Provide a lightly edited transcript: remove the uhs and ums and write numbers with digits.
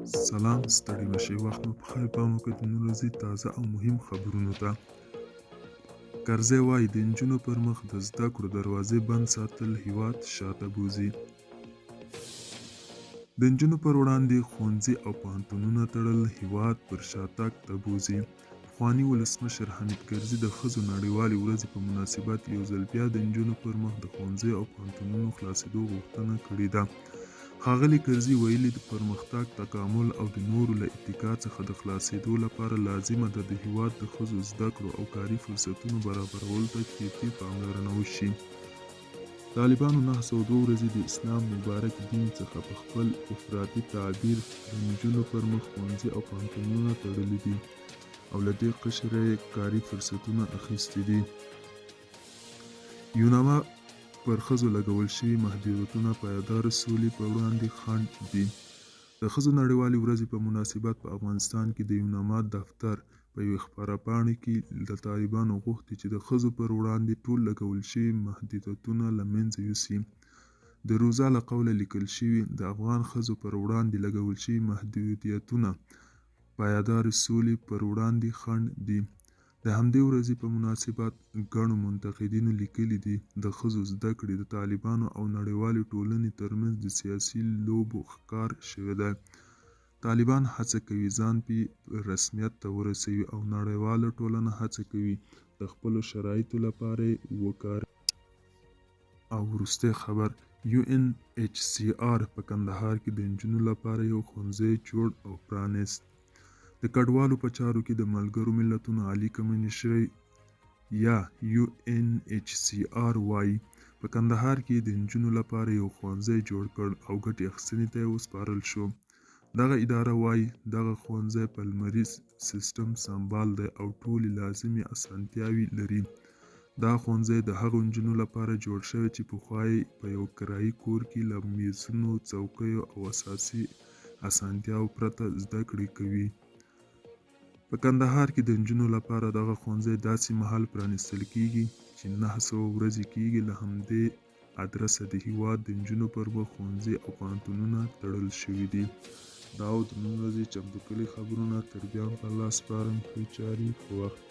سلام، ستړي مشئ. وخت مو په خیر. پام وکړئ د نن ورځې تازه او مهم خبرونو ته. کرزی وایي د نجونو پر مخ د زده کړو دروازې بند ساتل هیواد شاته بوځي. د نجونو پر وړاندې ښوونځي او پوهنتونونه تړل هیواد پر شاتګ ته بوځي. پخواني ولسمشر حامد کرزي د ښځو نړیوالې ورځې په مناسبت یو ځل بیا د نجونو پر مخ د ښوونځیو او پوهنتونونو خلاصېدو غوښتنه کړې ده. ښاغلي کرزي ویلي د پرمختګ، تکامل او د نورو له اتکا څخه د خلاصېدو لپاره لازمه ده د هیواد د ښځو زده کړو او کاري فرصتونو برابرولو ته کیفي پاملرنه وشي. طالبانو 902 ورځې د اسلام مبارک دین څخه په خپل افراطي تعبیر د نجونو پر مخ ښوونځي او پوهنتونونه تړلي دي او له دې قشره یې کاري فرصتونه اخیستي دي. یوناما پر ښځو لګول شوي محدودیتونه پایداره سولې پر وړاندې خنډ دي. د ښځو نړیوالې ورځې په مناسبت په افغانستان کې د یوناما دفتر په یوې خپرپاڼې کې د طالبانو غوښتي چې د ښځو پر وړاندې ټول لګول شوي محدودیتونه له منځه یوسي. د روزا له قوله لیکل شوي د افغان ښځو پر وړاندې لګول شوي محدودیتونه پایداره سولې پر وړاندې خنډ دي. د همدې ورځې په مناسبت ګڼو منتقدینو لیکلي دي د ښځو زده کړې د طالبانو او نړیوالې ټولنې ترمنځ د سیاسي لوبو ښکار شوی دی. طالبان هڅه کوي ځان په رسمیت ته ورسوي او نړیواله ټولنه هڅه کوي د خپلو شرایطو لپاره یې وکاروي. او وروستی خبر UNHCR په کندهار کې د نجونو لپاره یو ښوونځی جوړ او پرانیست. د کډوالو په چارو کې د ملګرو ملتونو عالي کمېشنر یا UNHCR وایي په کندهار کې د نجونو لپاره یو ښوونځی جوړ کړ او ګټې اخیستنې ته یې وسپارل شو. دغه اداره وایي دغه ښوونځی په لمریز سیستم سمبال دی او ټولې لازمي اسانتیاوې لري. دا ښوونځی د هغو نجونو لپاره جوړ شوی چې پخوا یې په یو کرایي کور کې له میزونو، څوکیو او اساسي اسانتیاوو پرته زده کړې کوي. په کندهار کې د نجونو لپاره دغه ښوونځی داسې مهال پرانیستل کیږي چې 900 ورځې کیږي. له همدې ادرسه د هیواد د نجونو پر مخ ښوونځي او پوهنتونونه تړل شوي دي. دا و د نن ورځې چمتو کړي خبرونه. تر بیا هم په الله سپارم. ښې چارې، ښه وخت.